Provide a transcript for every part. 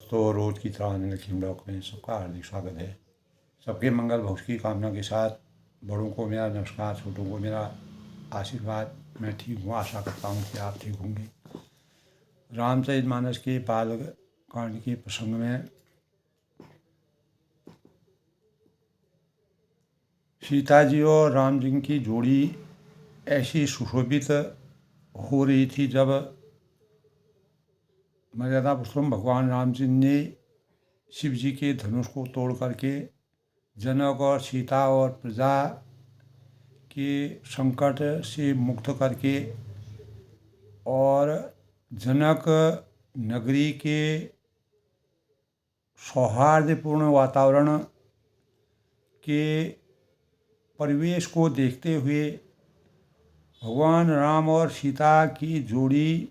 तो रोज़ की तरह नीलम ब्लॉक में सबका हार्दिक स्वागत है। सबके मंगल भविष्य की कामना के साथ बड़ों को मेरा नमस्कार, छोटों को मेरा आशीर्वाद। मैं ठीक हूँ, आशा करता हूँ कि आप ठीक होंगे। रामचरितमानस के बाल कांड के प्रसंग में सीता जी और राम जी की जोड़ी ऐसी सुशोभित हो रही थी जब मर्यादा पुरुषोत्तम भगवान राम जी ने शिव जी के धनुष को तोड़ करके जनक और सीता और प्रजा के संकट से मुक्त करके और जनक नगरी के सौहार्दपूर्ण वातावरण के परिवेश को देखते हुए भगवान राम और सीता की जोड़ी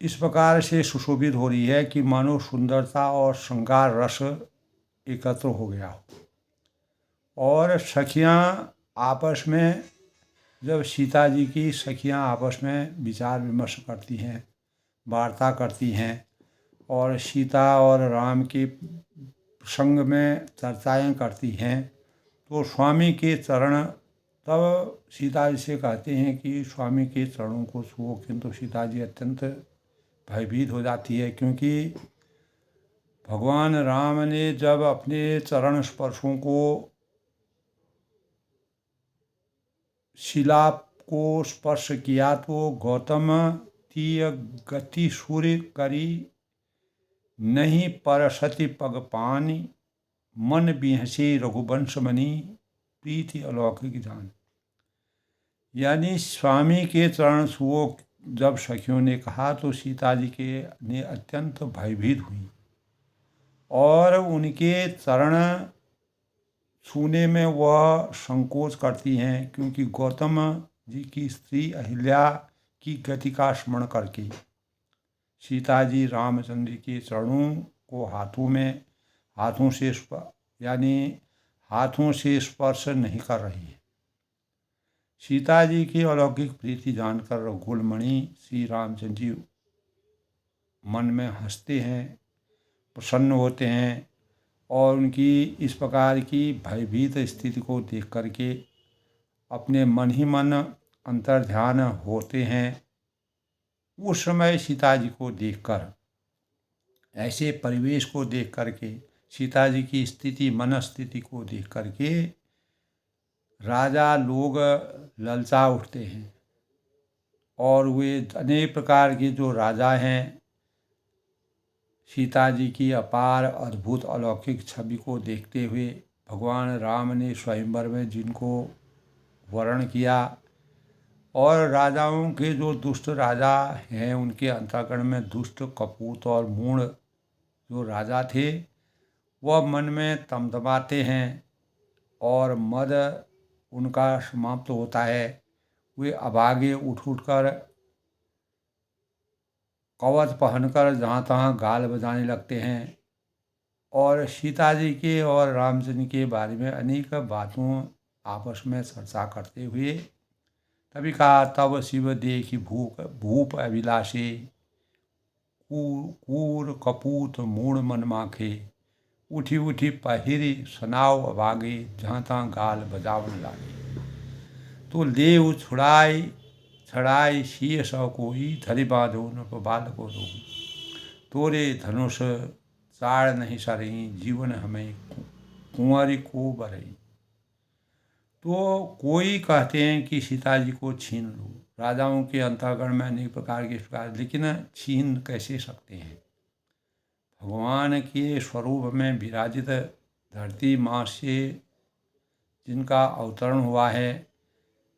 इस प्रकार से सुशोभित हो रही है कि मानो सुंदरता और श्रृंगार रस एकत्र हो गया हो। और सखियाँ आपस में, जब सीता जी की सखियाँ आपस में विचार विमर्श करती हैं, वार्ता करती हैं और सीता और राम के प्रसंग में चर्चाएं करती हैं, तो स्वामी के चरण, तब सीता जी से कहते हैं कि स्वामी के चरणों को छुओ, किंतु सीता जी अत्यंत भयभीत हो जाती है, क्योंकि भगवान राम ने जब अपने चरण स्पर्शों को, शिला को स्पर्श किया तो गौतम तीय गति सूर्य करी नहीं परसति पग पानी मन बिहसी रघुवंश मणि प्रीति अलौकिक जान। यानी स्वामी के चरण छुओ जब सखियों ने कहा तो सीता जी के ने अत्यंत भयभीत हुई और उनके चरण छूने में वह संकोच करती हैं, क्योंकि गौतम जी की स्त्री अहिल्या की गति का स्मरण करके सीता जी रामचंद्र के चरणों को हाथों से स्पर्श नहीं कर रही है। सीता जी की अलौकिक प्रीति जानकर रघुकुलमणि श्री रामचंद्र जी मन में हंसते हैं, प्रसन्न होते हैं और उनकी इस प्रकार की भयभीत स्थिति को देख करके अपने मन ही मन अंतर्ध्यान होते हैं। उस समय सीता जी को देखकर, ऐसे परिवेश को देख करके, सीता जी की स्थिति, मनस्थिति को देख करके राजा लोग ललचा उठते हैं और वे अनेक प्रकार के जो राजा हैं, सीता जी की अपार अद्भुत अलौकिक छवि को देखते हुए भगवान राम ने स्वयंवर में जिनको वर्ण किया और राजाओं के जो दुष्ट राजा हैं उनके अंतःकरण में दुष्ट, कपूत और मूढ़ जो राजा थे वह मन में तमतमाते हैं और मद उनका समाप्त होता है। वे अभागे उठ कर कवच पहनकर जहाँ तहाँ गाल बजाने लगते हैं और सीता जी के और रामचंद्र के बारे में अनेक बातों आपस में चर्चा करते हुए तभी कहा, तब शिव देखी भूप अभिलाषे कूर कपूत मूढ़ मन माखे उठी उठी पहिरी सनाव अभागे जहाँ तहाँ गाल बजावन लागे। तो लेव छड़ाई शीय सौ कोई धरि बांधो न बाल को दो तोरे धनुष चाड़ नहीं सरही जीवन हमें कुंवरी को बरई। तो कोई कहते हैं कि सीता जी को छीन लो। राजाओं के अंतःकरण में अनेक प्रकार के प्रकार, लेकिन छीन कैसे सकते हैं? भगवान के स्वरूप में विराजित धरती माँ से जिनका अवतरण हुआ है,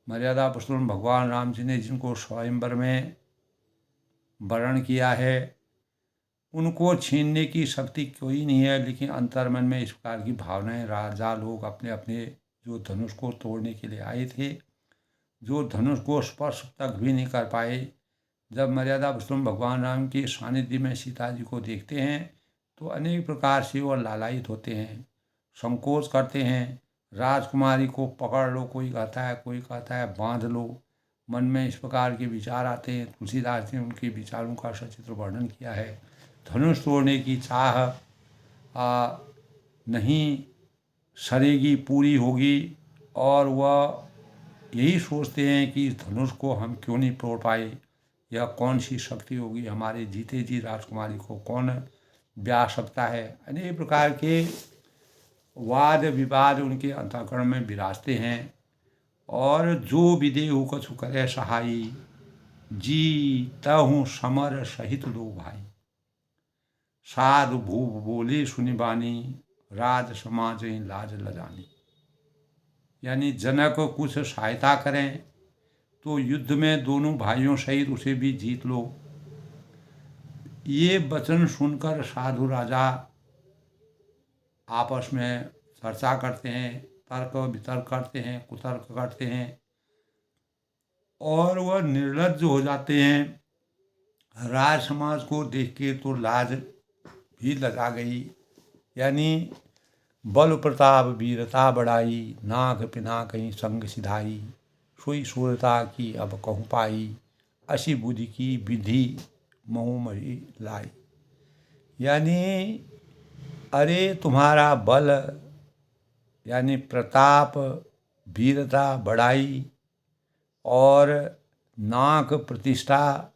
मर्यादा पुरुषोत्तम भगवान राम जी ने जिनको स्वयंवर में वर्ण किया है, उनको छीनने की शक्ति कोई नहीं है। लेकिन अंतर्मन में इस प्रकार की भावनाएं, राजा लोग अपने अपने जो धनुष को तोड़ने के लिए आए थे, जो धनुष को स्पर्श तक भी नहीं कर पाए, जब मर्यादा पुरुषोत्तम भगवान राम के सानिध्य में सीता जी को देखते हैं तो अनेक प्रकार से वो लालायित होते हैं, संकोच करते हैं। राजकुमारी को पकड़ लो, कोई कहता है, कोई कहता है बांध लो, मन में इस प्रकार के विचार आते हैं। तुलसीदास ने उनके विचारों का सचित्र वर्णन किया है। धनुष तोड़ने की चाह नहीं सरेगी, पूरी होगी, और वह यही सोचते हैं कि इस धनुष को हम क्यों नहीं तोड़ पाए, यह कौन सी शक्ति होगी, हमारे जीते जी राजकुमारी को कौन ब्याह सकता है। अनेक प्रकार के वाद विवाद उनके अंतःकरण में विराजते हैं। और जो विदेहु कछु करे सहाई, जी तहु समर सहित दो भाई। साधु भूप बोले सुनि बानी, राज समाज लाज लजानी। यानी जनक कुछ सहायता करें तो युद्ध में दोनों भाइयों सहित उसे भी जीत लो। ये वचन सुनकर साधु राजा आपस में चर्चा करते हैं, तर्क वितर्क करते हैं, कुतर्क करते हैं, और वह निर्लज्ज हो जाते हैं। राज समाज को देख के तो लाज भी लगा गई। यानी बल प्रताप वीरता बढ़ाई, नाग पिना कहीं संग सिधाई। सोई सूरता की अब कहूँ पाई, असी बुद्धि की विधि महु मही लाई। यानी अरे तुम्हारा बल यानी प्रताप, वीरता बढ़ाई और नाक प्रतिष्ठा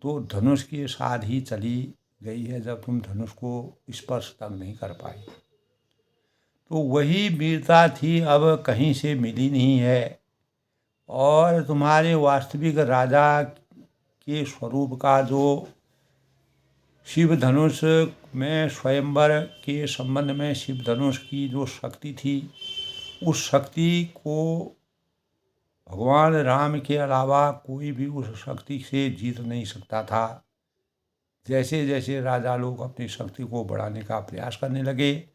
तो धनुष के साथ ही चली गई है, जब तुम धनुष को स्पर्श तक नहीं कर पाई। तो वही वीरता थी, अब कहीं से मिली नहीं है। और तुम्हारे वास्तविक राजा के स्वरूप का जो शिव धनुष में स्वयंवर के संबंध में शिव धनुष की जो शक्ति थी, उस शक्ति को भगवान राम के अलावा कोई भी उस शक्ति से जीत नहीं सकता था। जैसे जैसे राजा लोग अपनी शक्ति को बढ़ाने का प्रयास करने लगे,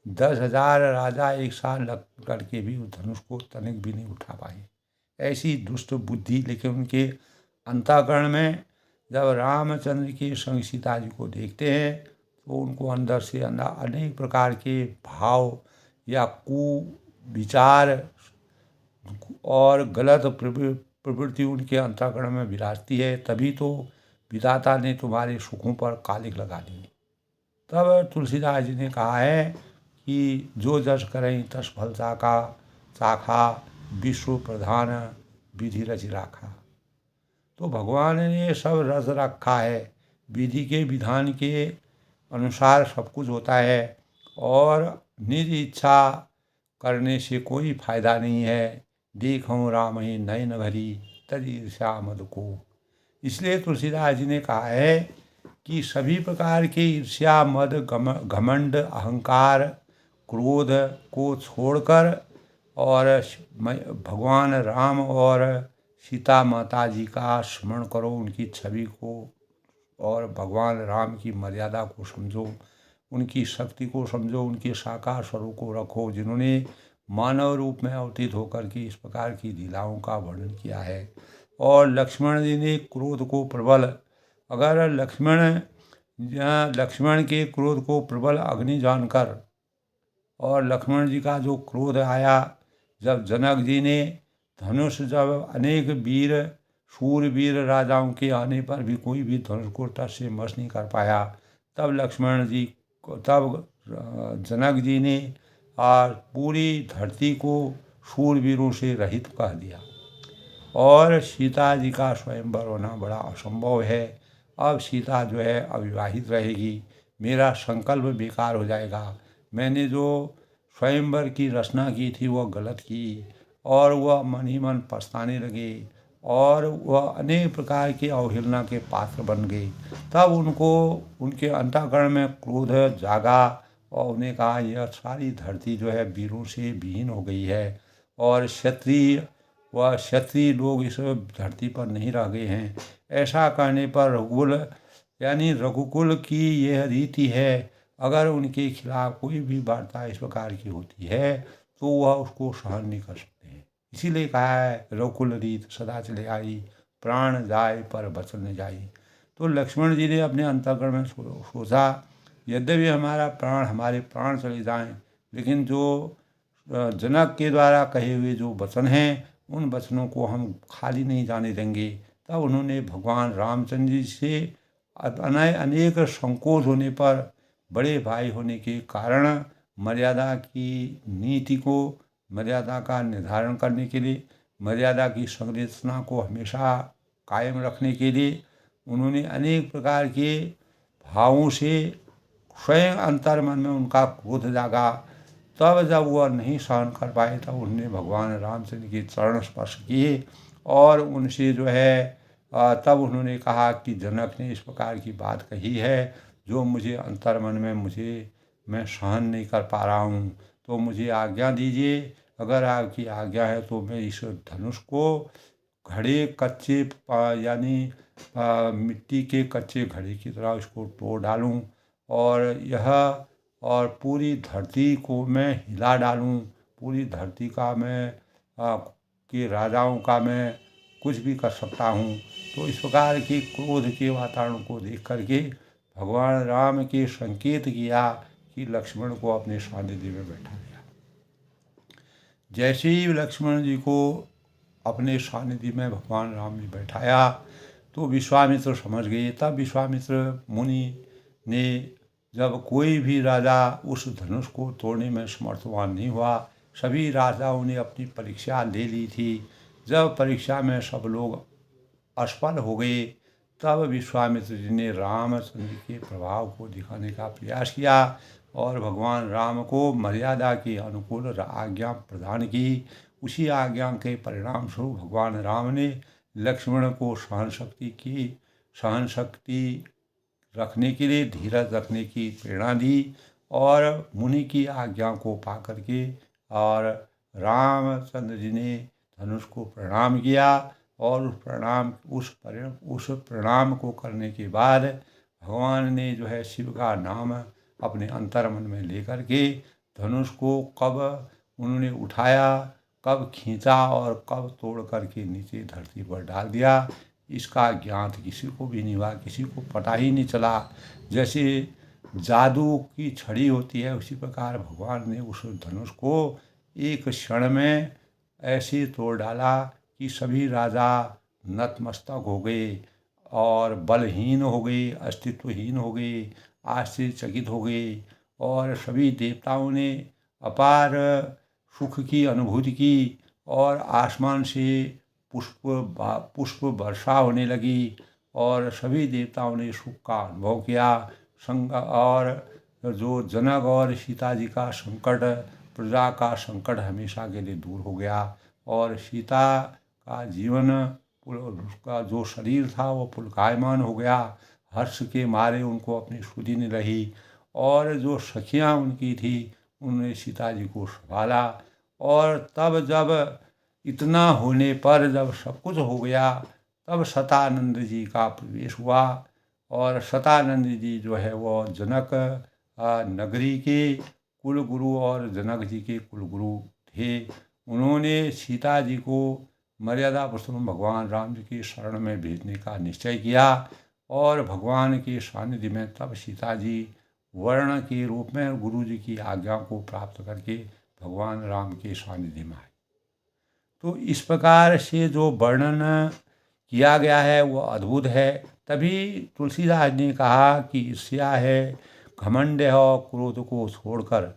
10,000 राजा एक साथ लग करके भी उस धनुष को तनिक भी नहीं उठा पाए। ऐसी दुष्ट बुद्धि। लेकिन उनके अंतःकरण में जब रामचंद्र के संग सीता जी को देखते हैं तो उनको अंदर से अंदर अनेक प्रकार के भाव या कुविचार और गलत प्रवृत्ति उनके अंतःकरण में विराजती है। तभी तो विधाता ने तुम्हारे सुखों पर कालिक लगा दी। तब तुलसीदास जी ने कहा है कि जो जस करें तस फल चाखा, विश्व प्रधान विधि रचि राखा। तो भगवान ने सब रच रखा है, विधि के विधान के अनुसार सब कुछ होता है, और निज इच्छा करने से कोई फायदा नहीं है। देखूँ राम ही नयन भरी, तज ईर्ष्या मद को। इसलिए तुलसीदास जी ने कहा है कि सभी प्रकार के ईर्ष्या, मद, घमंड, अहंकार, क्रोध को छोड़कर और भगवान राम और सीता माता जी का स्मरण करो, उनकी छवि को और भगवान राम की मर्यादा को समझो, उनकी शक्ति को समझो, उनके साकार स्वरूप को रखो, जिन्होंने मानव रूप में अवतीत होकर के इस प्रकार की लीलाओं का वर्णन किया है। और लक्ष्मण जी ने क्रोध को प्रबल, अगर लक्ष्मण के क्रोध को प्रबल अग्नि जानकर, और लक्ष्मण जी का जो क्रोध आया जब जनक जी ने धनुष, जब अनेक वीर शूरवीर राजाओं के आने पर भी कोई भी धनुष को टस से मस नहीं कर पाया, तब जनक जी ने पूरी धरती को शूरवीरों से रहित कह दिया। और सीता जी का स्वयंवर होना बड़ा असंभव है। अब सीता जो है अविवाहित रहेगी, मेरा संकल्प बेकार हो जाएगा। मैंने जो स्वयंवर की रचना की थी वह गलत की, और वह मन ही मन पछताने लगे, और वह अनेक प्रकार की अवहेलना के पात्र बन गए। तब उनको उनके अंतःकरण में क्रोध जागा, और उन्हें कहा यह सारी धरती जो है वीरों से विहीन हो गई है, और क्षत्रिय लोग इस धरती पर नहीं रह गए हैं। ऐसा कहने पर रघुकुल की यह रीति है, अगर उनके खिलाफ कोई भी वार्ता इस प्रकार की होती है तो वह उसको सहन नहीं कर सकते हैं। इसीलिए कहा है रघुकुल रीत सदा चले आई, प्राण जाए पर बचन न जाई। तो लक्ष्मण जी ने अपने अंतःकरण में सोचा, यद्यपि हमारे प्राण चले जाएं, लेकिन जो जनक के द्वारा कहे हुए जो वचन हैं उन वचनों को हम खाली नहीं जाने देंगे। तब उन्होंने भगवान रामचंद्र जी से अनेक संकोच होने पर, बड़े भाई होने के कारण, मर्यादा की नीति को, मर्यादा का निर्धारण करने के लिए, मर्यादा की संरचना को हमेशा कायम रखने के लिए उन्होंने अनेक प्रकार के भावों से स्वयं अंतर्मन में उनका क्रोध जागा। तब जब वह नहीं सहन कर पाए तब उन्होंने भगवान रामचंद्र के चरण स्पर्श किए और उनसे जो है तब उन्होंने कहा कि जनक ने इस प्रकार की बात कही है जो मुझे अंतर्मन में मैं सहन नहीं कर पा रहा हूँ, तो मुझे आज्ञा दीजिए। अगर आपकी आज्ञा है तो मैं इस धनुष को घड़े कच्चे यानी मिट्टी के कच्चे घड़े की तरह इसको तोड़ डालूं और पूरी धरती को मैं हिला डालूं, पूरी धरती का मैं के राजाओं का मैं कुछ भी कर सकता हूँ। तो इस प्रकार के क्रोध के वातावरण को देख करके भगवान राम के संकेत किया कि लक्ष्मण को अपने सानिध्य में बैठा दिया। जैसे ही लक्ष्मण जी को अपने सानिध्य में भगवान राम ने बैठाया तो विश्वामित्र समझ गए। तब विश्वामित्र मुनि ने, जब कोई भी राजा उस धनुष को तोड़ने में समर्थवान नहीं हुआ, सभी राजाओं ने अपनी परीक्षा ले ली थी। जब परीक्षा में सब लोग असफल हो गए तब विश्वामित्र जी ने रामचंद्र के प्रभाव को दिखाने का प्रयास किया और भगवान राम को मर्यादा के अनुकूल आज्ञा प्रदान की। उसी आज्ञा के परिणाम स्वरूप भगवान राम ने लक्ष्मण को सहन शक्ति रखने के लिए, धीरज रखने की प्रेरणा दी और मुनि की आज्ञा को पा करके और रामचंद्र जी ने धनुष को प्रणाम किया और उस प्रणाम को करने के बाद भगवान ने जो है शिव का नाम अपने अंतर्मन में लेकर के धनुष को कब उन्होंने उठाया, कब खींचा और कब तोड़ करके नीचे धरती पर डाल दिया, इसका ज्ञात किसी को भी नहीं हुआ, किसी को पता ही नहीं चला। जैसे जादू की छड़ी होती है उसी प्रकार भगवान ने उस धनुष को एक क्षण में ऐसे तोड़ डाला कि सभी राजा नतमस्तक हो गए और बलहीन हो गए, अस्तित्वहीन हो गए, आश्चर्यचकित हो गए और सभी देवताओं ने अपार सुख की अनुभूति की और आसमान से पुष्प वर्षा होने लगी और सभी देवताओं ने सुख का अनुभव किया। और जो जनक और सीता जी का संकट, प्रजा का संकट हमेशा के लिए दूर हो गया और सीता का जीवन, उसका जो शरीर था वो पुलकायमान हो गया। हर्ष के मारे उनको अपनी सुधि नहीं रही और जो सखियाँ उनकी थी उन्होंने सीता जी को संभाला। और तब जब इतना होने पर जब सब कुछ हो गया तब सतानंद जी का प्रवेश हुआ और सतानंद जी जो है वो जनक नगरी के कुलगुरु और जनक जी के कुलगुरु थे। उन्होंने सीता जी को मर्यादा पुरुषोत्तम भगवान राम जी की शरण में भेजने का निश्चय किया और भगवान के सानिध्य में तब सीता जी वर्ण के रूप में गुरु जी की आज्ञा को प्राप्त करके भगवान राम के सानिध्य में आए। तो इस प्रकार से जो वर्णन किया गया है वो अद्भुत है। तभी तुलसीदास ने कहा कि ईर्ष्या है, घमंड है और क्रोध को छोड़कर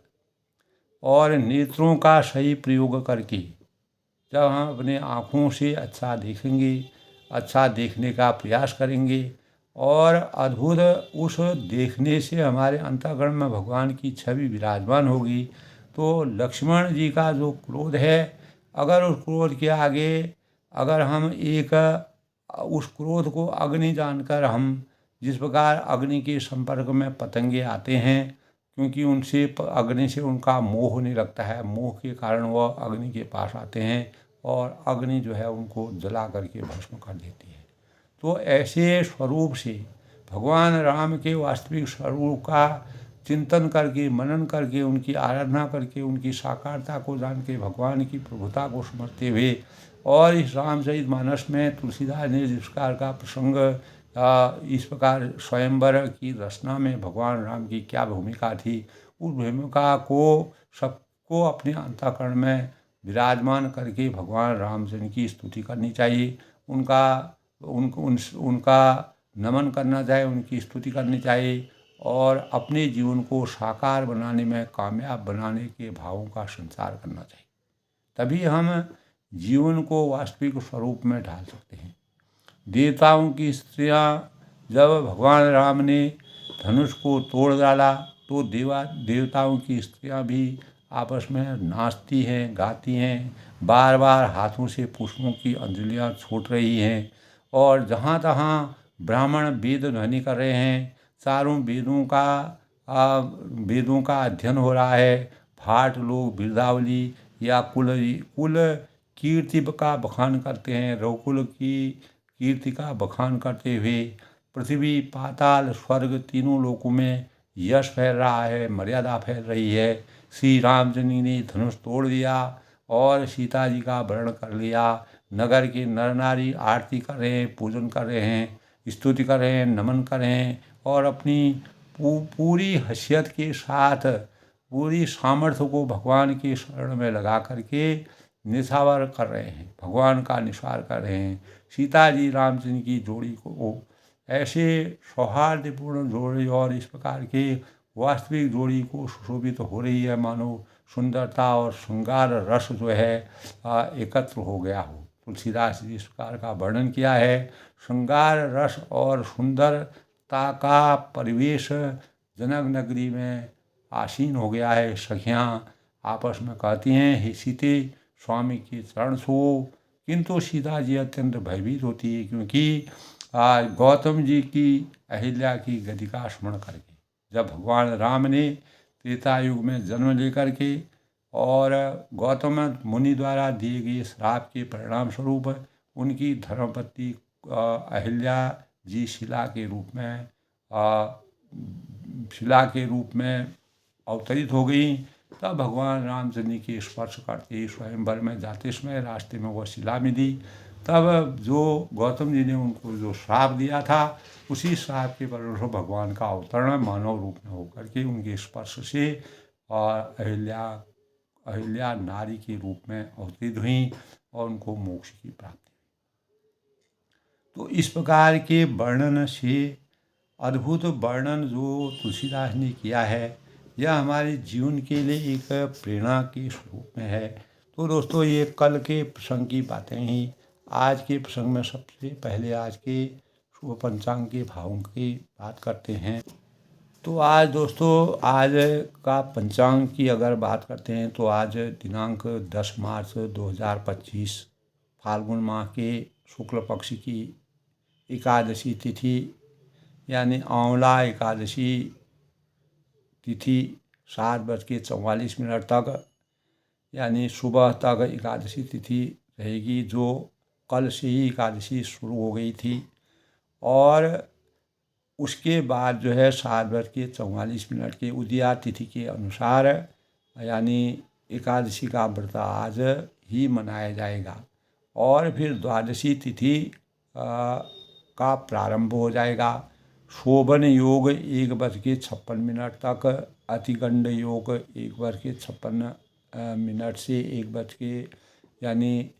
और नेत्रों का सही प्रयोग करके जब हम अपने आँखों से अच्छा देखेंगे, अच्छा देखने का प्रयास करेंगे और अद्भुत उस देखने से हमारे अंतःकरण में भगवान की छवि विराजमान होगी। तो लक्ष्मण जी का जो क्रोध है, अगर उस क्रोध के आगे अगर हम उस क्रोध को अग्नि जानकर हम जिस प्रकार अग्नि के संपर्क में पतंगे आते हैं क्योंकि उनसे अग्नि से उनका मोह होने लगता है, मोह के कारण वह अग्नि के पास आते हैं और अग्नि जो है उनको जला करके भस्म कर देती है। तो ऐसे स्वरूप से भगवान राम के वास्तविक स्वरूप का चिंतन करके, मनन करके, उनकी आराधना करके, उनकी साकारता को जान के, भगवान की प्रभुता को समझते हुए और इस रामचरितमानस में तुलसीदास ने जिस प्रकार का प्रसंग इस प्रकार स्वयंवर की रचना में भगवान राम की क्या भूमिका थी, उस भूमिका को सबको अपने अंतःकरण में विराजमान करके भगवान रामचंद्र की स्तुति करनी चाहिए, उनका नमन करना चाहिए, उनकी स्तुति करनी चाहिए और अपने जीवन को साकार बनाने में, कामयाब बनाने के भावों का संचार करना चाहिए। तभी हम जीवन को वास्तविक स्वरूप में ढाल सकते हैं। देवताओं की स्त्रियां, जब भगवान राम ने धनुष को तोड़ डाला तो देवताओं की स्त्रियां भी आपस में नाचती हैं, गाती हैं, बार बार हाथों से पुष्पों की अंजलियां छूट रही हैं और जहाँ तहाँ ब्राह्मण वेद ध्वनि कर रहे हैं। चारों वेदों का अध्ययन हो रहा है। भाट लोग बिरदावली या कुल कीर्ति का बखान करते हैं। रघुकुल की कीर्ति का बखान करते हुए पृथ्वी, पाताल, स्वर्ग तीनों लोकों में यश फैल रहा है, मर्यादा फैल रही है। श्री रामचंद्र ने धनुष तोड़ दिया और सीता जी का वर्ण कर लिया। नगर के नर नारी आरती कर रहे हैं, पूजन कर रहे हैं, स्तुति कर रहे हैं, नमन कर रहे हैं और अपनी पूरी हैसियत के साथ, पूरी सामर्थ्य को भगवान के शरण में लगा करके निछावर कर रहे हैं, भगवान का निसार कर रहे हैं। सीता जी रामचंद्र की जोड़ी को ऐसे सौहार्दपूर्ण जोड़ी और इस प्रकार के वास्तविक जोड़ी को सुशोभित हो रही है, मानो सुंदरता और श्रृंगार रस जो है एकत्र हो गया हो। तुलसीदास जी इस प्रकार का वर्णन किया है। श्रृंगार रस और सुंदरता का परिवेश जनक नगरी में आसीन हो गया है। सखियाँ आपस में कहती हैं, हे सीते, स्वामी के चरण छो। किंतु सीता जी अत्यंत भयभीत होती है, क्योंकि गौतम जी की अहिल्या की गति का स्मरण करके, जब भगवान राम ने त्रेता युग में जन्म लेकर के और गौतम मुनि द्वारा दिए गए श्राप के परिणाम स्वरूप उनकी धर्मपत्नी अहिल्या जी शिला के रूप में अवतरित हो गई। तब भगवान रामचंद्र के स्पर्श करते स्वयंवर में जाते समय रास्ते में वह शिला मिली। तब जो गौतम जी ने उनको जो श्राप दिया था, उसी श्राप के परिणाम भगवान का अवतरण मानव रूप में होकर के उनके स्पर्श से और अहिल्या नारी के रूप में अवतरित हुई और उनको मोक्ष की प्राप्ति हुई। तो इस प्रकार के वर्णन से, अद्भुत वर्णन जो तुलसीदास ने किया है, यह हमारे जीवन के लिए एक प्रेरणा के स्वरूप में है। तो दोस्तों, ये कल के प्रसंग की बातें ही आज के प्रसंग में सबसे पहले आज के शुभ पंचांग के भावों की बात करते हैं। तो आज दोस्तों, आज का पंचांग की अगर बात करते हैं तो आज दिनांक 10 मार्च 2025 फाल्गुन माह के शुक्ल पक्ष की एकादशी तिथि यानी आंवला एकादशी तिथि 7:44 तक यानी सुबह तक एकादशी तिथि रहेगी, जो कल से ही एकादशी शुरू हो गई थी। और उसके बाद जो है 7:44 के उदया तिथि के अनुसार यानी एकादशी का व्रत आज ही मनाया जाएगा और फिर द्वादशी तिथि का प्रारंभ हो जाएगा। शोभन योग 1:56 तक, अतिगंड योग 1:56 से 1 यानी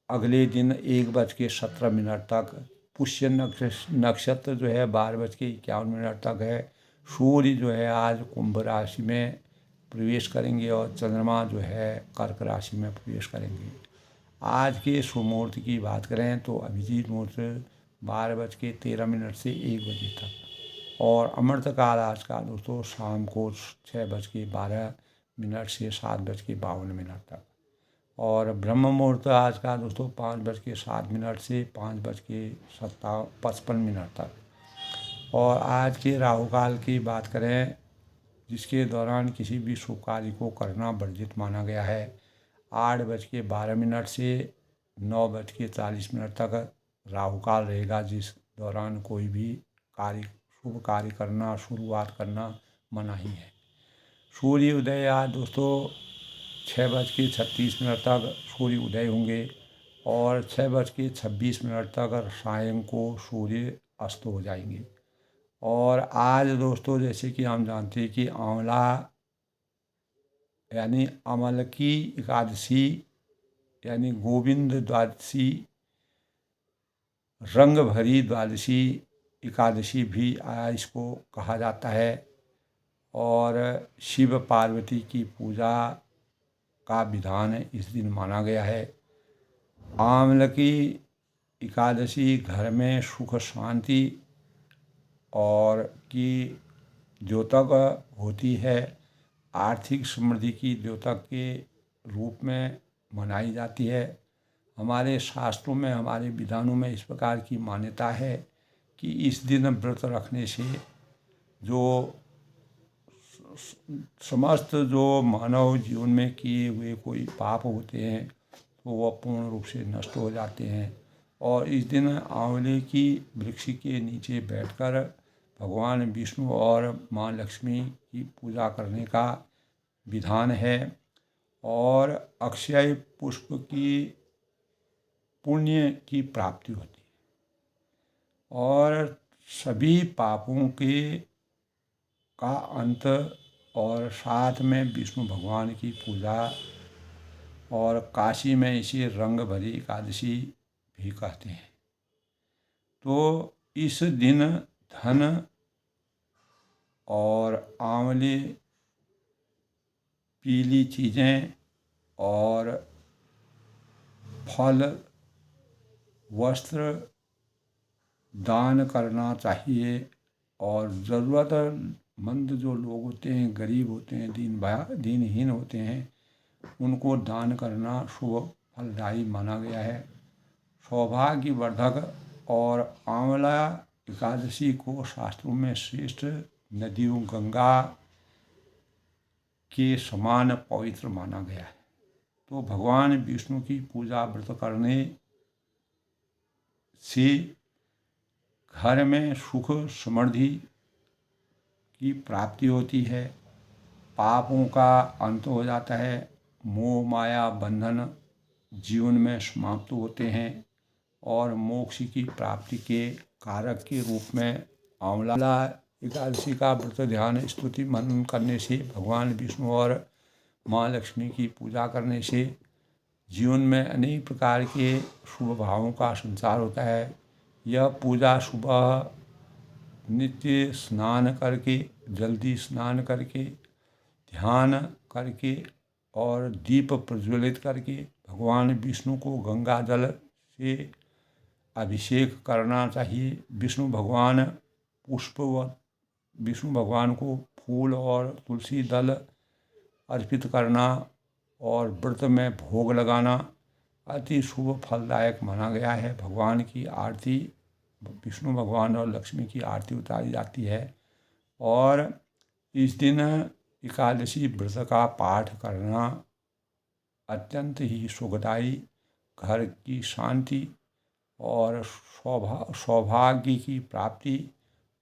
अगले दिन 1:17 तक। पुष्य नक्षत्र जो है 12:51 तक है। सूर्य जो है आज कुंभ राशि में प्रवेश करेंगे और चंद्रमा जो है कर्क राशि में प्रवेश करेंगे। आज के शुभ मुहूर्त की बात करें तो अभिजीत मुहूर्त 12:13 से 1 बजे तक और अमृत काल आज का दोस्तों शाम को 6:12 से 7:52 तक और ब्रह्म मुहूर्त आज का दोस्तों 5:07 से 5:55 तक। और आज के राहु काल की बात करें, जिसके दौरान किसी भी शुभ कार्य को करना वर्जित माना गया है, 8:12 से 9:40 तक राहु काल रहेगा, जिस दौरान कोई भी शुभ कार्य करना, शुरुआत करना मना ही है। सूर्य उदय आज दोस्तों 6:36 तक सूर्य उदय होंगे और 6:26 तक सायं को सूर्य अस्त हो जाएंगे। और आज दोस्तों, जैसे कि हम जानते हैं कि आंवला यानी अमल की एकादशी यानी गोविंद द्वादशी, रंग भरी द्वादशी एकादशी भी इसको कहा जाता है। और शिव पार्वती की पूजा का विधान इस दिन माना गया है। आंवल की एकादशी घर में सुख शांति और की द्योतक होती है। आर्थिक समृद्धि की द्योतक के रूप में मनाई जाती है। हमारे शास्त्रों में, हमारे विधानों में इस प्रकार की मान्यता है कि इस दिन व्रत रखने से जो समस्त जो मानव जीवन में किए हुए कोई पाप होते हैं तो वह पूर्ण रूप से नष्ट हो जाते हैं। और इस दिन आंवले की वृक्ष के नीचे बैठकर भगवान विष्णु और माँ लक्ष्मी की पूजा करने का विधान है। और अक्षय पुष्प की पुण्य की प्राप्ति होती है और सभी पापों के का अंत, और साथ में विष्णु भगवान की पूजा। और काशी में इसे रंग भरी एकादशी भी कहते हैं। तो इस दिन धन और आंवले, पीली चीज़ें और फल, वस्त्र दान करना चाहिए। और ज़रूरतमंद जो लोग होते हैं, गरीब होते हैं, दीनहीन होते हैं, उनको दान करना शुभ फलदायी माना गया है। सौभाग्यवर्धक और आंवला एकादशी को शास्त्रों में श्रेष्ठ नदियों गंगा के समान पवित्र माना गया है। तो भगवान विष्णु की पूजा व्रत करने से घर में सुख समृद्धि की प्राप्ति होती है, पापों का अंत हो जाता है, मोह माया बंधन जीवन में समाप्त होते हैं और मोक्ष की प्राप्ति के कारक के रूप में आंवला एकादशी का व्रत ध्यान स्तुति मनन करने से, भगवान विष्णु और माँ लक्ष्मी की पूजा करने से जीवन में अनेक प्रकार के शुभ भावों का संचार होता है। यह पूजा सुबह नित्य स्नान करके, जल्दी स्नान करके, ध्यान करके और दीप प्रज्वलित करके भगवान विष्णु को गंगा जल से अभिषेक करना चाहिए। विष्णु भगवान को फूल और तुलसी दल अर्पित करना और व्रत में भोग लगाना अति शुभ फलदायक माना गया है। भगवान की आरती, विष्णु भगवान और लक्ष्मी की आरती उतारी जाती है। और इस दिन एकादशी व्रत का पाठ करना अत्यंत ही सुखदायी, घर की शांति और सौभाग्य की प्राप्ति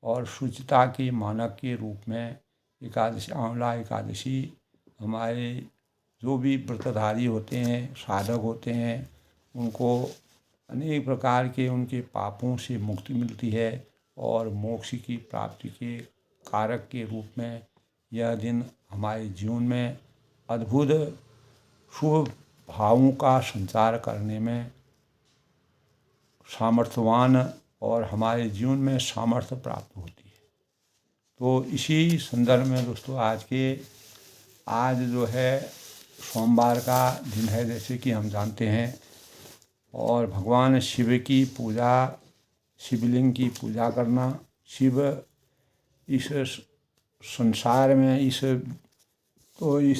और शुचिता के मानक के रूप में एकादशी, आंवला एकादशी हमारे जो भी व्रतधारी होते हैं, साधक होते हैं, उनको अनेक प्रकार के उनके पापों से मुक्ति मिलती है और मोक्ष की प्राप्ति के कारक के रूप में यह दिन हमारे जीवन में अद्भुत शुभ भावों का संचार करने में सामर्थ्यवान और हमारे जीवन में सामर्थ्य प्राप्त होती है। तो इसी संदर्भ में दोस्तों आज जो है सोमवार का दिन है, जैसे कि हम जानते हैं। और भगवान शिव की पूजा, शिवलिंग की पूजा करना, शिव इस संसार में, इस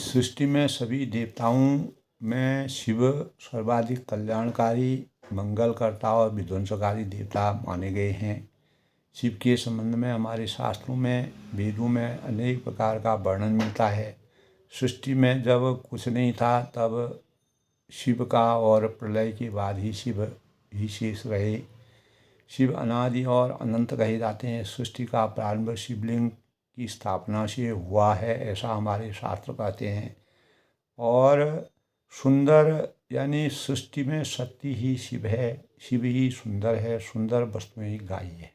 सृष्टि में सभी देवताओं में शिव सर्वाधिक कल्याणकारी, मंगलकर्ता और विध्वंसकारी देवता माने गए हैं। शिव के संबंध में हमारे शास्त्रों में, वेदों में अनेक प्रकार का वर्णन मिलता है। सृष्टि में जब कुछ नहीं था तब शिव का, और प्रलय के बाद ही शिव ही शेष रहे। शिव अनादि और अनंत कहे जाते हैं। सृष्टि का प्रारंभ शिवलिंग की स्थापना से हुआ है, ऐसा हमारे शास्त्र कहते हैं। और सुंदर यानी सृष्टि में सत्य ही शिव है, शिव ही सुंदर है, सुंदर वस्तुएं ही गायी है।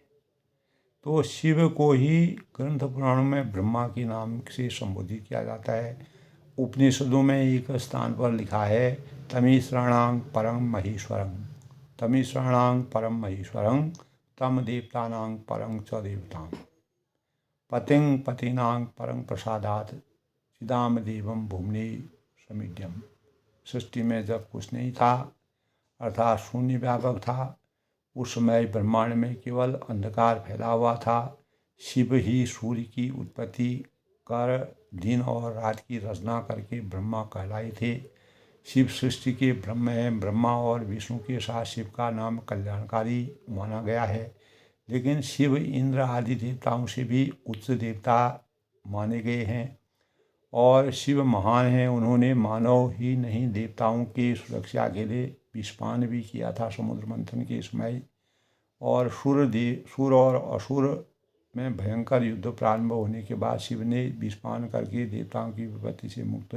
तो शिव को ही ग्रंथ पुराणों में ब्रह्मा के नाम से संबोधित किया जाता है। उपनिषदों में एक स्थान पर लिखा है, तमीश्वराणां परम महेश्वरं, तमीश्वराणां परम महेश्वरं, तम देवतानां परं च देवतां, पतिं पतीनां परं प्रसादात् चिदाम देवम भूमि समीड्यम। सृष्टि में जब कुछ नहीं था, अर्थात शून्य व्यापक था, उस समय ब्रह्मांड में केवल अंधकार फैला हुआ था। शिव ही सूर्य की उत्पत्ति कर दिन और रात की रचना करके ब्रह्मा कहलाए थे। शिव सृष्टि के ब्रह्म हैं। ब्रह्मा और विष्णु के साथ शिव का नाम कल्याणकारी माना गया है। लेकिन शिव इंद्र आदि देवताओं से भी उच्च देवता माने गए हैं और शिव महान हैं। उन्होंने मानव ही नहीं देवताओं की सुरक्षा के लिए विषपान भी किया था समुद्र मंथन के समय। और सुर और असुर में भयंकर युद्ध प्रारंभ होने के बाद शिव ने विषपान करके देवताओं की विपत्ति से मुक्त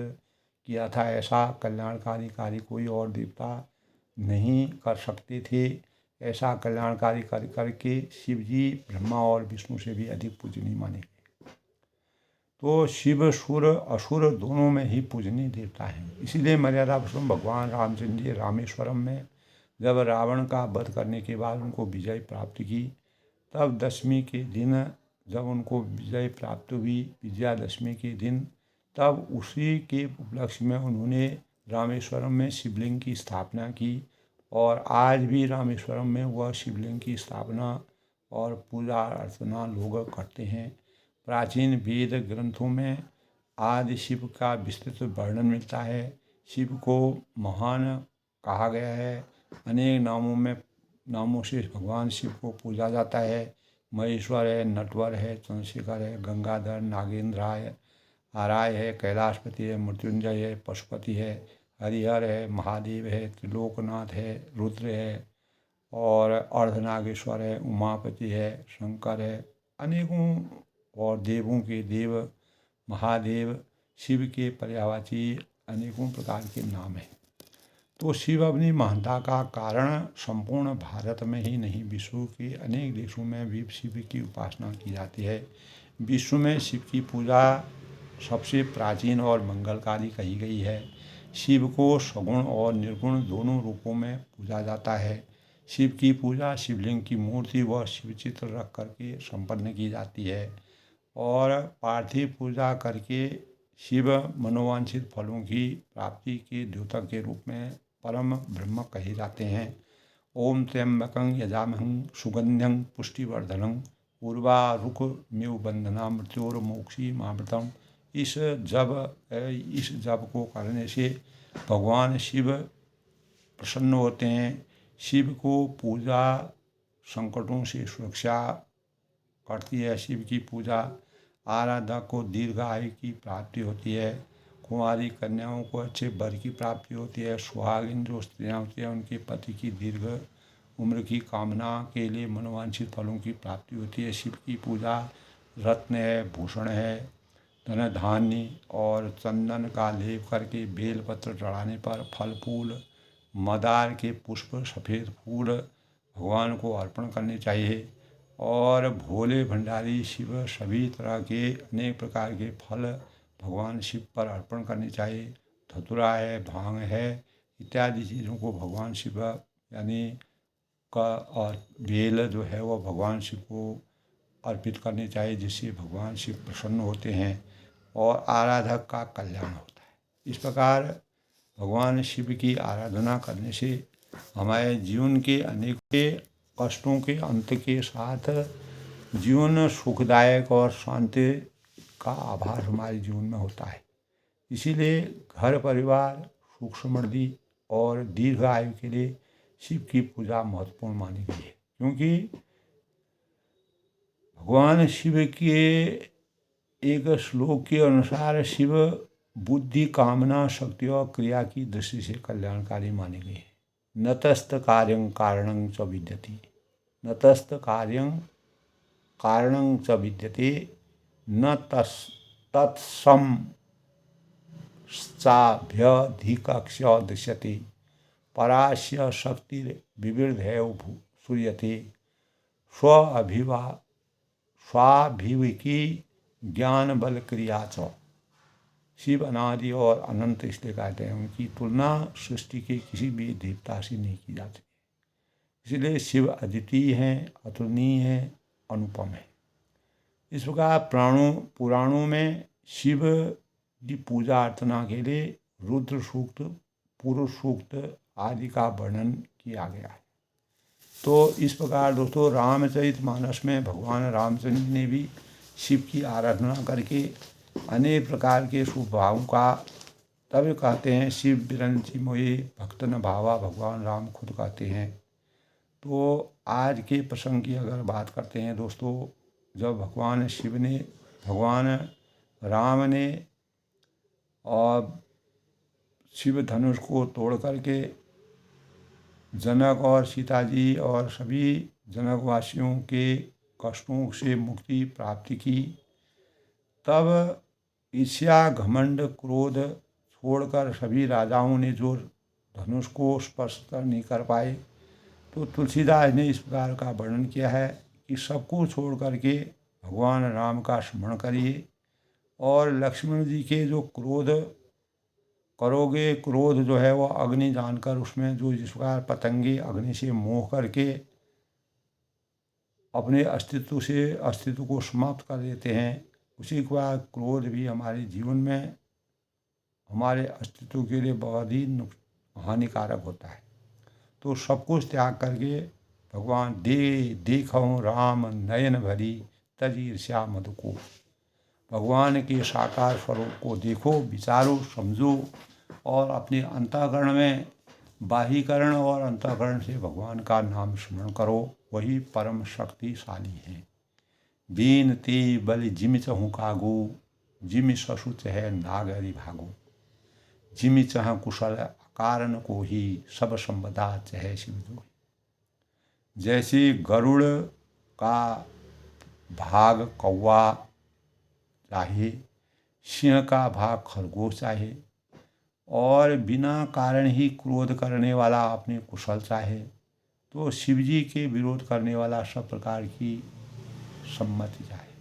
किया था। ऐसा कल्याणकारी कार्य कोई और देवता नहीं कर सकते थे। ऐसा कल्याणकारी कार्य करके शिव जी ब्रह्मा और विष्णु से भी अधिक पूजनीय माने गए। तो शिव सुर असुर दोनों में ही पूजनीय देवता हैं। इसीलिए मर्यादा पुरुषोत्तम भगवान रामचंद्र जी रामेश्वरम में जब रावण का वध करने के बाद उनको विजय प्राप्त की, तब दशमी के दिन जब उनको विजय प्राप्त हुई, विजयादशमी के दिन, तब उसी के उपलक्ष्य में उन्होंने रामेश्वरम में शिवलिंग की स्थापना की। और आज भी रामेश्वरम में वह शिवलिंग की स्थापना और पूजा अर्चना लोग करते हैं। प्राचीन वेद ग्रंथों में आदि शिव का विस्तृत वर्णन मिलता है। शिव को महान कहा गया है। अनेक नामों से भगवान शिव को पूजा जाता है। महेश्वर है, नटवर है, चंद्रशेखर है, गंगाधर, नागेंद्राय, आराय है, कैलाशपति है, मृत्युंजय है, पशुपति है, हरिहर है, महादेव है, त्रिलोकनाथ है, रुद्र है और अर्धनागेश्वर है, उमापति है, शंकर है। अनेकों और देवों के देव महादेव शिव के पर्यायवाची अनेकों प्रकार के नाम हैं। तो शिव अपनी महानता का कारण संपूर्ण भारत में ही नहीं, विश्व के अनेक देशों में भी शिव की उपासना की जाती है। विश्व में शिव की पूजा सबसे प्राचीन और मंगलकारी कही गई है। शिव को सगुण और निर्गुण दोनों रूपों में पूजा जाता है। शिव की पूजा शिवलिंग की मूर्ति व शिवचित्र रख करके संपन्न की जाती है और पार्थिव पूजा करके शिव मनोवांछित फलों की प्राप्ति के द्योतक के रूप में परम ब्रह्म कहे जाते हैं। ओम त्र्यंबकं यजामहं सुगंध्यं पुष्टिवर्धनं उर्वारुकमिव बंधना मृत्योर्मोक्षी मामृतम्। इस जप को करने से भगवान शिव प्रसन्न होते हैं। शिव को पूजा संकटों से सुरक्षा करती है। शिव की पूजा आराधक को दीर्घ आयु की प्राप्ति होती है। कुंवारी कन्याओं को अच्छे वर की प्राप्ति होती है। सुहागिन जो स्त्रियाँ होती हैं उनके पति की दीर्घ उम्र की कामना के लिए मनोवांछित फलों की प्राप्ति होती है। शिव की पूजा रत्न है, भूषण है, धन धान्य और चंदन का लेप करके बेलपत्र चढ़ाने पर फल फूल मदार के पुष्प सफ़ेद फूल भगवान को अर्पण करने चाहिए। और भोले भंडारी शिव सभी तरह के अनेक प्रकार के फल भगवान शिव पर अर्पण करने चाहिए। धतूरा है, भांग है, इत्यादि चीज़ों को भगवान शिव यानी का और बेल जो है वो भगवान शिव को अर्पित करनी चाहिए, जिससे भगवान शिव प्रसन्न होते हैं और आराधक का कल्याण होता है। इस प्रकार भगवान शिव की आराधना करने से हमारे जीवन के अनेक कष्टों के अंत के साथ जीवन सुखदायक और शांति का आभास हमारे जीवन में होता है। इसीलिए घर परिवार सुख समृद्धि और दीर्घ आयु के लिए शिव की पूजा महत्वपूर्ण मानी गई है, क्योंकि भगवान शिव के एक श्लोक के अनुसार शिव बुद्धि, कामना, शक्ति और क्रिया की दृष्टि से कल्याणकारी माने गए हैं। नतस्त कार्यं कारणं च विद्यते, नतस्त कार्यं कारणं च विद्यते, न तत्सम चाभ्यधिकक्ष्य दृश्यते, परास्य शक्तिर्विवृद्धेव सूयते, स्वाभिविकी ज्ञान बल क्रिया च। शिव अनादि और अनंत इसलिए कहते हैं, उनकी तुलना सृष्टि के किसी भी देवता से नहीं की जाती। इसलिए शिव अद्वितीय हैं, अतुलनीय हैं, अनुपम है। इस प्रकार पुराणों में शिव की पूजा अर्चना के लिए रुद्र सूक्त, पुरुष सूक्त आदि का वर्णन किया गया है। तो इस प्रकार दोस्तों रामचरितमानस में भगवान रामचंद्र ने भी शिव की आराधना करके अनेक प्रकार के शुभ भावों का, तब कहते हैं शिव बिरंची मोहि भक्त न भावा, भगवान राम खुद कहते हैं। तो आज के प्रसंग की अगर बात करते हैं दोस्तों, जब भगवान राम ने और शिव धनुष को तोड़ करके जनक और सीता जी और सभी जनकवासियों के कष्टों से मुक्ति प्राप्ति की, तब ईर्ष्या घमंड क्रोध छोड़कर सभी राजाओं ने जो धनुष को स्पर्श नहीं कर पाए, तो तुलसीदास ने इस प्रकार का वर्णन किया है कि सबको छोड़ करके भगवान राम का स्मरण करिए, और लक्ष्मण जी के जो क्रोध करोगे, क्रोध जो है वो अग्नि जानकर उसमें जो जिस प्रकार पतंगे अग्नि से मोह करके अपने अस्तित्व को समाप्त कर देते हैं, उसी के बाद क्रोध भी हमारे जीवन में हमारे अस्तित्व के लिए बहुत ही हानिकारक होता है। तो सब कुछ त्याग करके भगवान देखो राम नयन भरी तज ईर्ष्या मधु को, भगवान के साकार स्वरूप को देखो, विचारो, समझो और अपने अंतःकरण में बाहीकरण और अंतःकरण से भगवान का नाम स्मरण करो, वही परम शक्तिशाली है। दीन ते बलि जिमि चहु कागू, जिमि ससु चह नागरि भागो, जिमि चह कुशल कारण को ही सब संबदा चह शिव जो। जैसे गरुड़ का भाग कौवा चाहे, सिंह का भाग खरगोश चाहे, और बिना कारण ही क्रोध करने वाला अपने कुशल चाहे, तो शिव जी के विरोध करने वाला सब प्रकार की सम्मति चाहे।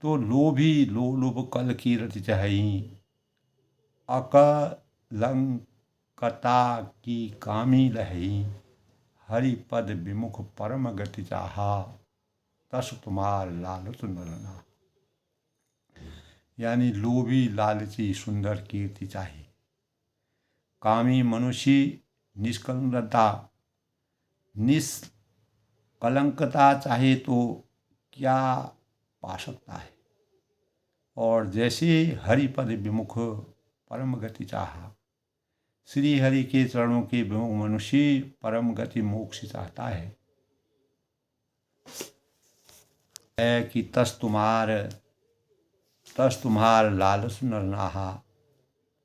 तो लोभी लोलुभ कल की रति चाही, अकलंकता की कामी लही, हरि पद विमुख परम गति चाहा, तस तुम्हार लालच नरना। यानी लोभी लालची सुंदर कीर्ति चाहिए, कामी मनुष्य निष्कलंकता चाहे तो क्या पा सकता है, और जैसे हरिपद विमुख परम गति चाहा, श्री हरि के चरणों के विमुख मनुष्य परम गति मोक्ष चाहता है कि तस तुम्हार लालच नरनाहा।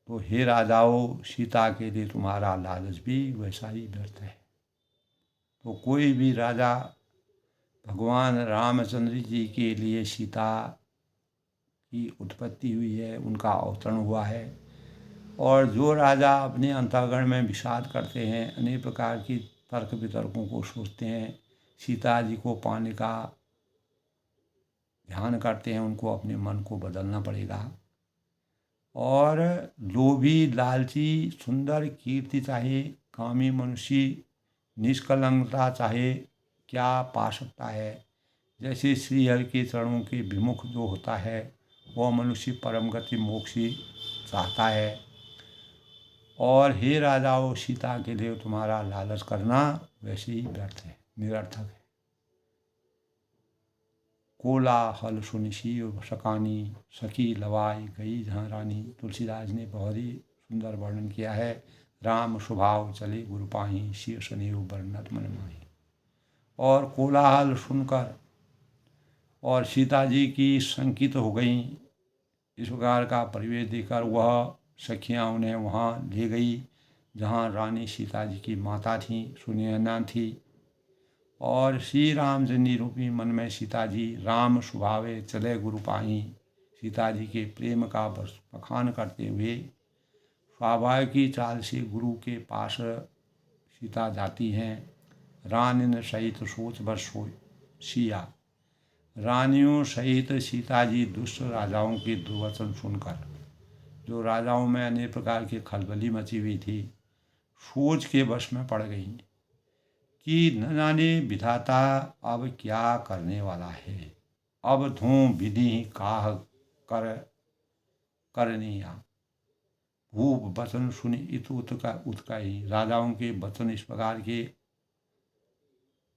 तो हे राजाओं, सीता के लिए तुम्हारा लालच भी वैसा ही व्यर्थ है। तो कोई भी राजा भगवान रामचंद्र जी के लिए सीता की उत्पत्ति हुई है, उनका अवतरण हुआ है, और जो राजा अपने अंतःकरण में विषाद करते हैं, अनेक प्रकार की तर्क वितर्कों को सोचते हैं, सीता जी को पाने का ध्यान करते हैं, उनको अपने मन को बदलना पड़ेगा। और लोभी लालची सुंदर कीर्ति चाहे, कामी मनुष्य निष्कलंकता चाहे, क्या पा सकता है। जैसे श्री हरि के चरणों के विमुख जो होता है, वह मनुष्य परम गति मोक्ष चाहता है। और हे राजाओं, सीता के लिए तुम्हारा लालच करना वैसे ही व्यर्थ है, निरर्थक है। कोलाहल सुनि शिव सकानी, सखी लवाई गई जहाँ रानी। तुलसीदास ने बहुत ही सुंदर वर्णन किया है। राम स्वभाव चले गुरु पाही, शिव सनेव बरनत मन माही। और कोलाहल सुनकर और सीता जी की शंकित हो गई, इस प्रकार का परिवेश देखकर वह सखियाँ उन्हें वहाँ ले गई जहाँ रानी सीता जी की माता थी, सुनैना थी। और श्री राम जी रूपी मन में सीता जी राम स्वभावे चले गुरु पाही, सीता जी के प्रेम का बखान करते हुए स्वाभाविक चाल से गुरु के पास सीता जाती हैं। रानिन सहित सोच भर सिया, रानियों सहित सीता जी दुष्ट राजाओं के दुर्वचन सुनकर, जो राजाओं में अनेक प्रकार की खलबली मची हुई थी, सोच के वश में पड़ गई कि न जाने विधाता अब क्या करने वाला है। अब धूम विधि काह कर करनिया। भूप वचन सुनी इत उत्काई। राजाओं के वचन इस प्रकार के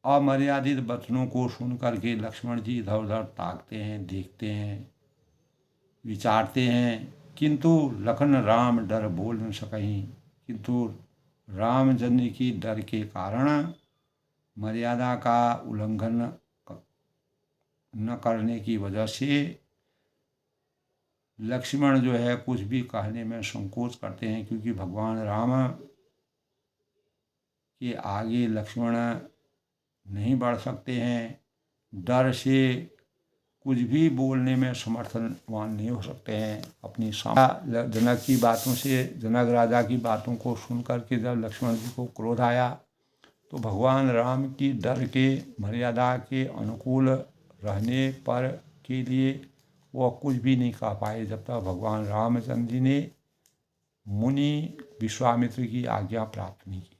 अमर्यादित वचनों को सुन करके लक्ष्मण जी इधर उधर ताकते हैं, देखते हैं, विचारते हैं, किंतु लखन राम डर बोल न सकहीं। किंतु रामचंद्र की डर के कारण मर्यादा का उल्लंघन न करने की वजह से लक्ष्मण जो है कुछ भी कहने में संकोच करते हैं, क्योंकि भगवान राम के आगे लक्ष्मण नहीं बढ़ सकते हैं। डर से कुछ भी बोलने में समर्थनवान नहीं हो सकते हैं। अपनी जनक की बातों से, जनक राजा की बातों को सुन करके जब लक्ष्मण जी को क्रोध आया, तो भगवान राम की डर के मर्यादा के अनुकूल रहने पर के लिए वह कुछ भी नहीं कह पाए, जब तक भगवान रामचंद्र जी ने मुनि विश्वामित्र की आज्ञा प्राप्त नहीं की।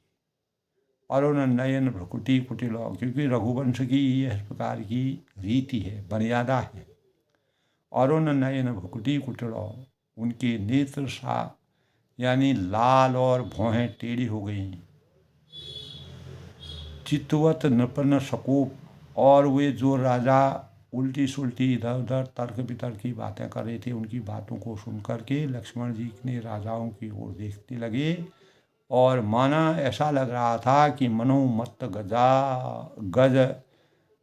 अरुण नयन भ्रुकुटी कुटिल, क्योंकि रघुवंश की यह प्रकार की रीति है, मर्यादा है। अरुण नयन भ्रुकुटी कुटिल, उनके नेत्र सा यानी लाल और भौहें टेढ़ी हो गई। चित्तवत नृपन सकूप, और वे जो राजा उल्टी सुल्टी इधर उधर तर्क वितर्क की बातें कर रहे थे, उनकी बातों को सुन करके लक्ष्मण जी ने राजाओं की ओर देखने लगे, और माना ऐसा लग रहा था कि मनो मत गज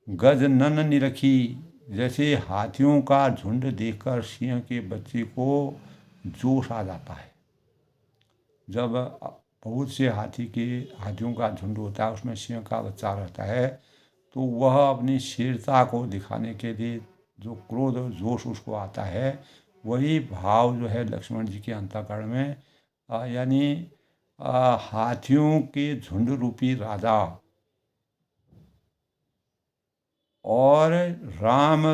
गज नन निरखी। जैसे हाथियों का झुंड देखकर सिंह के बच्चे को जोश आ जाता है। जब बहुत से हाथियों का झुंड होता है, उसमें सिंह का बच्चा रहता है, तो वह अपनी शीरता को दिखाने के लिए जो क्रोध और जोश उसको आता है, वही भाव जो है लक्ष्मण जी के अंतःकरण में यानी हाथियों के झुंड रूपी राजा और राम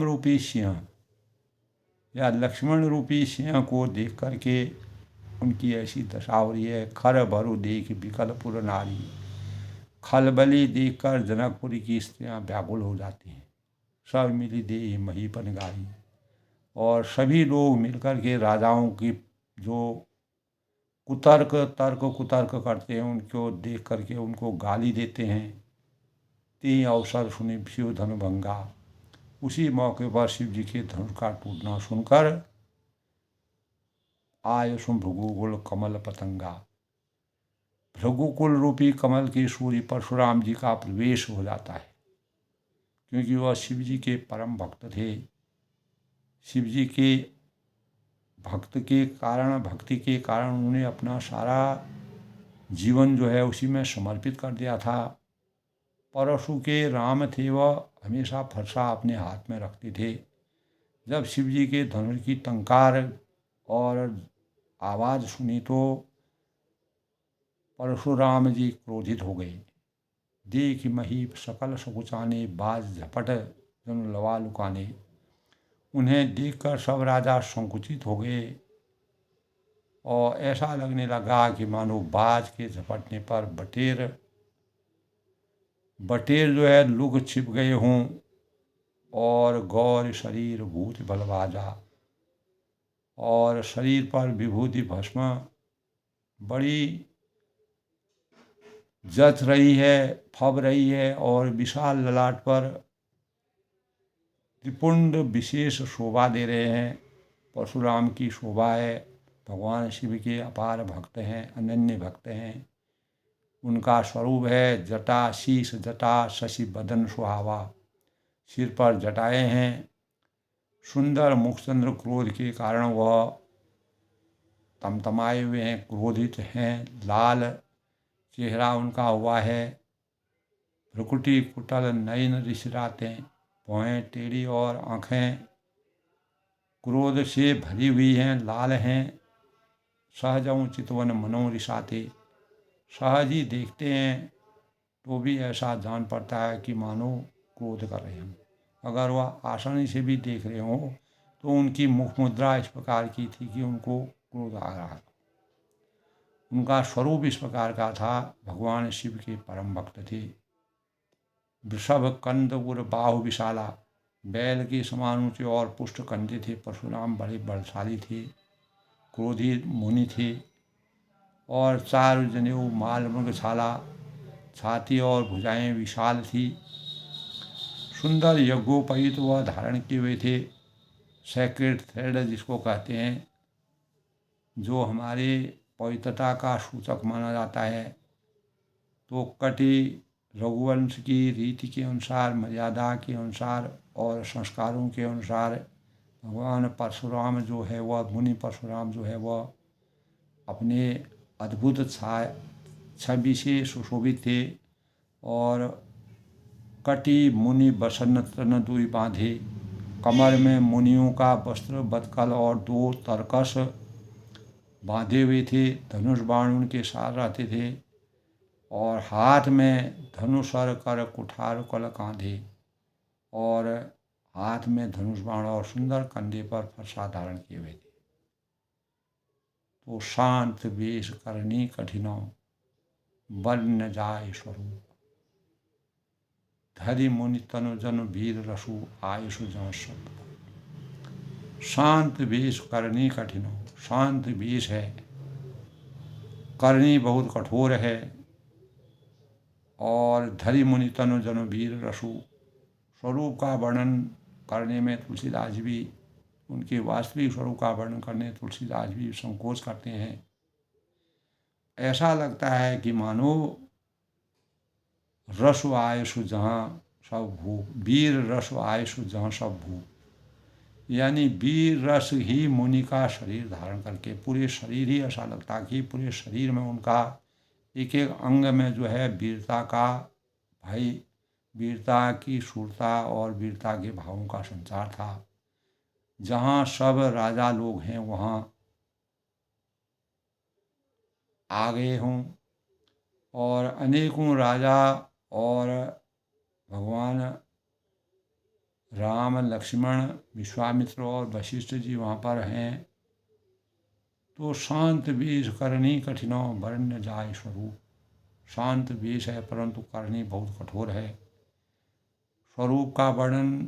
रूपी सिंह या लक्ष्मण रूपी सिंह को देख करके उनकी ऐसी दशा हो रही है। खर भरु देख विकलपुर नारी, खलबली देखकर जनकपुरी की स्त्रियां व्याकुल हो जाती हैं। सब मिली दे महीपन गाई, और सभी लोग मिलकर के राजाओं की जो कुतर्क करते हैं, उनको देख करके उनको गाली देते हैं। ते अवसर सुनी शिव धनु भंगा, उसी मौके पर शिव जी के धनुष का टूटना सुनकर आय सुन भृगुकुल कमल पतंगा, भृगुकुल रूपी कमल के सूर्य परशुराम जी का प्रवेश हो जाता है, क्योंकि वह शिव जी के परम भक्त थे। शिव जी के भक्ति के कारण उन्होंने अपना सारा जीवन जो है उसी में समर्पित कर दिया था। परशु के राम थे, वह हमेशा फरसा अपने हाथ में रखते थे। जब शिव जी के धनुष की टंकार और आवाज़ सुनी तो परशुराम जी क्रोधित हो गए। देख महीप सकल सकुचाने, बाज झपट जन लवा लुकाने। उन्हें देखकर सब राजा संकुचित हो गए, और ऐसा लगने लगा कि मानो बाज के झपटने पर बटेर जो है लुक छिप गए हों, और गौर शरीर भूत बलबाजा, और शरीर पर विभूति भस्म बड़ी जच रही है, फब रही है, और विशाल ललाट पर त्रिपुंड विशेष शोभा दे रहे हैं। परशुराम की शोभा है। भगवान शिव के अपार भक्त हैं, अनन्य भक्त हैं। उनका स्वरूप है जटा शीश जटा शशि बदन सुहावा, सिर पर जटाएं हैं। सुंदर मुखचंद्र क्रोध के कारण वह तमतमाए हुए हैं, क्रोधित हैं। लाल चेहरा उनका हुआ है। भ्रुकुटी कुटल नयन ऋषिराते, भौहें टेढ़ी और आँखें क्रोध से भरी हुई हैं, लाल हैं। सहजों चितवन मनो रिसाते, सहज ही देखते हैं तो भी ऐसा जान पड़ता है कि मानो क्रोध कर रहे हों। अगर वह आसानी से भी देख रहे हों तो उनकी मुख मुद्रा इस प्रकार की थी कि उनको क्रोध आ रहा था। उनका स्वरूप इस प्रकार का था। भगवान शिव के परम भक्त थे। वृषभ कंद उर बाहु विशाला, बैल के समान ऊंचे और पुष्ट कंधे थे। परशुराम बड़े बलशाली थे, क्रोधी मुनि थे और चारु जनेऊ माल मृगशाला, छाती और भुजाएं विशाल थी। सुंदर यज्ञोपवीत वह धारण किए हुए थे। सेक्रेड थ्रेड जिसको कहते हैं, जो हमारे पवित्रता का सूचक माना जाता है। तो कटी रघुवंश की रीति के अनुसार, मर्यादा के अनुसार और संस्कारों के अनुसार भगवान परशुराम जो है वह, मुनि परशुराम जो है वह अपने अद्भुत छवि से सुशोभित थे। और कटी मुनि बसन तन दुई बांधे, कमर में मुनियों का वस्त्र बदकल और 2 तरकस बांधे हुए थे। धनुष बाण उनके साथ रहते थे और हाथ में धनुष और कर कुठार कल कांधे, और हाथ में धनुष बाण और सुंदर कंधे पर फरसा धारण किए हुए थे। तो शांत वेश करनी कठिनौ, बल न जाय स्वरूप, धरि मुनि तनु जन वीर रसु, आयुषु जन सब। शांत वेश करनी कठिनौ, शांत वेश है, करनी बहुत कठोर है, और धरि मुनि तनु जन वीर रसु, स्वरूप का वर्णन करने में तुलसीदास जी भी, उनके वास्तविक स्वरूप का वर्णन करने तुलसीदास भी संकोच करते हैं। ऐसा लगता है कि मानो रसु आयुषु जहाँ सब भूप, वीर रसु आयुषु जहाँ सब भूप, यानी वीर रस ही मुनि का शरीर धारण करके, पूरे शरीर ही ऐसा लगता कि पूरे शरीर में उनका एक एक अंग में जो है वीरता का, भाई वीरता की शूरता और वीरता के भावों का संचार था। जहाँ सब राजा लोग हैं वहाँ आ गए हों, और अनेकों राजा और भगवान राम, लक्ष्मण, विश्वामित्र और वशिष्ठ जी वहाँ पर हैं। तो शांत वेश करनी कठिनौ, वरण न जाय स्वरूप। शांत वेश है परंतु करनी बहुत कठोर है। स्वरूप का वर्णन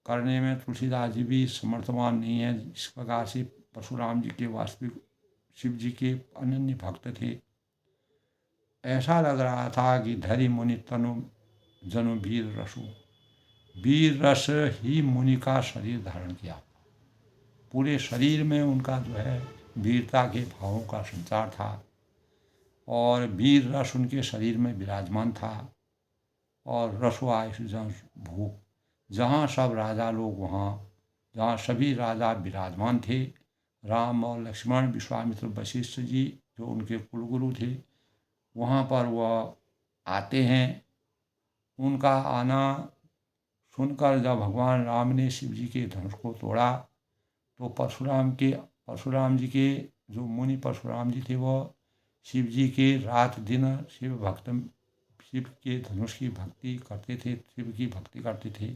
करने में तुलसीदास जी भी समर्थवान नहीं है। इस प्रकार से परशुराम जी के वास्तविक शिव जी के अनन्य भक्त थे। ऐसा लग रहा था कि धरि मुनि तनु जनु वीर रसु, वीर रस ही मुनि का शरीर धारण किया। पूरे शरीर में उनका जो है वीरता के भावों का संचार था, और वीर रस उनके शरीर में विराजमान था। और रसो आयुष जहाँ भूप, जहाँ सब राजा लोग, वहाँ जहाँ सभी राजा विराजमान थे, राम और लक्ष्मण, विश्वामित्र, वशिष्ठ जी जो उनके कुलगुरु थे, वहाँ पर वह आते हैं। उनका आना सुनकर जब भगवान राम ने शिव जी के धनुष को तोड़ा, तो परशुराम जी के जो मुनि परशुराम जी थे वह शिव जी के रात दिन शिव के धनुष की भक्ति करते थे, शिव की भक्ति करते थे।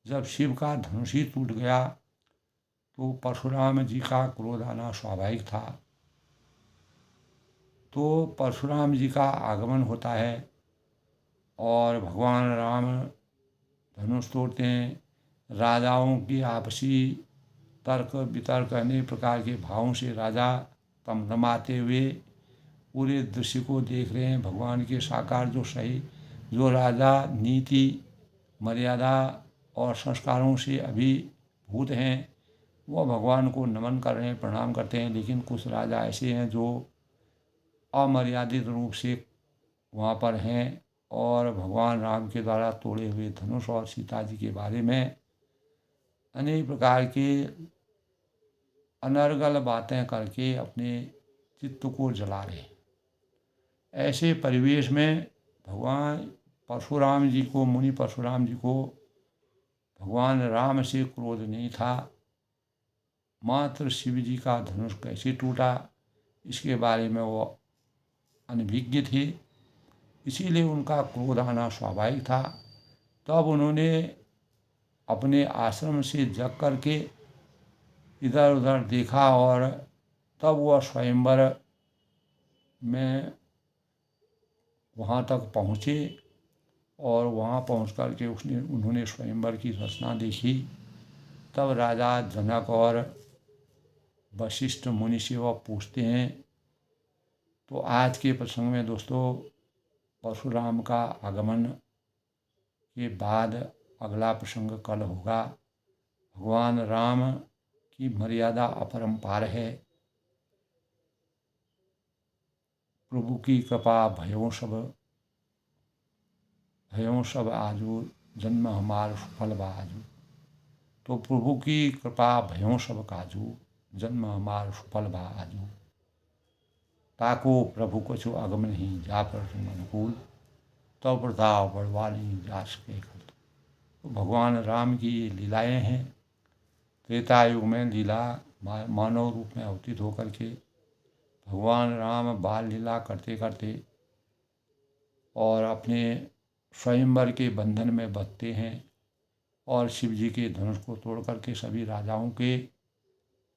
जब शिव का धनुष ही टूट गया तो परशुराम जी का क्रोध आना स्वाभाविक था। तो परशुराम जी का आगमन होता है और भगवान राम धनुष तोड़ते हैं। राजाओं की आपसी तर्क वितर्क अनेक प्रकार के भावों से राजा तमतमाते हुए पूरे दृश्य को देख रहे हैं। भगवान के साकार जो राजा नीति, मर्यादा और संस्कारों से अभिभूत हैं, वह भगवान को नमन कर रहे हैं, प्रणाम करते हैं। लेकिन कुछ राजा ऐसे हैं जो अमर्यादित रूप से वहाँ पर हैं और भगवान राम के द्वारा तोड़े हुए धनुष और सीता जी के बारे में अनेक प्रकार के अनर्गल बातें करके अपने चित्त को जला रहे हैं। ऐसे परिवेश में भगवान परशुराम जी को, मुनि परशुराम जी को भगवान राम से क्रोध नहीं था। मात्र शिव जी का धनुष कैसे टूटा इसके बारे में वो अनभिज्ञ थे, इसीलिए उनका क्रोध आना स्वाभाविक था। तब उन्होंने अपने आश्रम से जग करके इधर उधर देखा और तब वह स्वयंवर में वहाँ तक पहुँचे और वहाँ पहुँच कर के उन्होंने स्वयंवर की रचना देखी। तब राजा जनक और वशिष्ठ मुनि से वह पूछते हैं। तो आज के प्रसंग में दोस्तों परशुराम का आगमन के बाद अगला प्रसंग कल होगा। भगवान राम की मर्यादा अपरंपार है। प्रभु की कृपा भयों सब आजू जन्म हमार सुफल बाजू। तो प्रभु की कृपा भयों सब काजू जन्म हमार सुफल बाजू। ताको प्रभु कछु अगम नहीं जा पर तुम अनुकूल तब प्रताप बढ़वा नहीं जा सके। तो भगवान राम की ये लीलाएँ हैं। त्रेता युग में लीला मानव रूप में अवतीत होकर के भगवान राम बाल लीला करते करते और अपने स्वयंवर के बंधन में बंधते हैं और शिव जी के धनुष को तोड़ करके सभी राजाओं के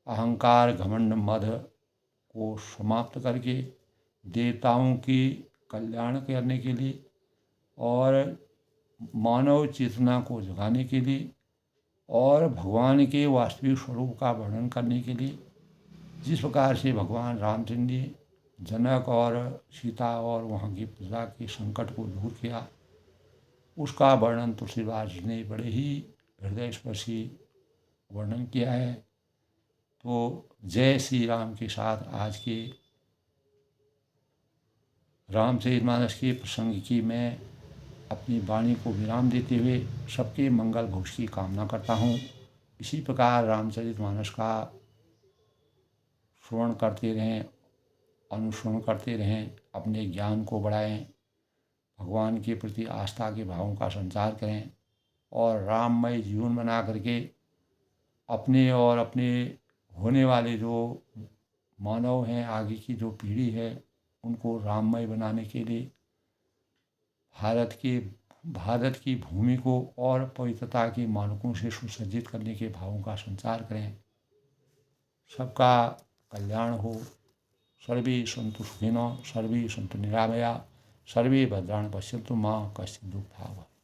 अहंकार घमंड मद को समाप्त करके देवताओं की कल्याण करने के लिए और मानव चेतना को जगाने के लिए और भगवान के वास्तविक स्वरूप का वर्णन करने के लिए जिस प्रकार से भगवान रामचंद्र जी जनक और सीता और वहाँ की प्रजा के संकट को दूर किया, उसका वर्णन तुलसीदास जी ने बड़े ही हृदय स्पर्शी वर्णन किया है। तो जय श्री राम के साथ आज के रामचरितमानस के प्रसंग की मैं अपनी वाणी को विराम देते हुए सबके मंगल भोज की कामना करता हूँ। इसी प्रकार रामचरितमानस का श्रवण करते रहें, अनुसरण करते रहें, अपने ज्ञान को बढ़ाएं, भगवान के प्रति आस्था के भावों का संचार करें और राममय जीवन बना करके अपने और अपने होने वाले जो मानव हैं, आगे की जो पीढ़ी है, उनको राममय बनाने के लिए भारत की भूमि को और पवित्रता के मानकों से सुसज्जित करने के भावों का संचार करें। सबका कल्याण हो। सर्वे सन्तु सुखिनः, सर्वे सन्तु निरामया, सर्वे भद्राणि पश्यन्तु मा कश्चित् दुःखभाग्।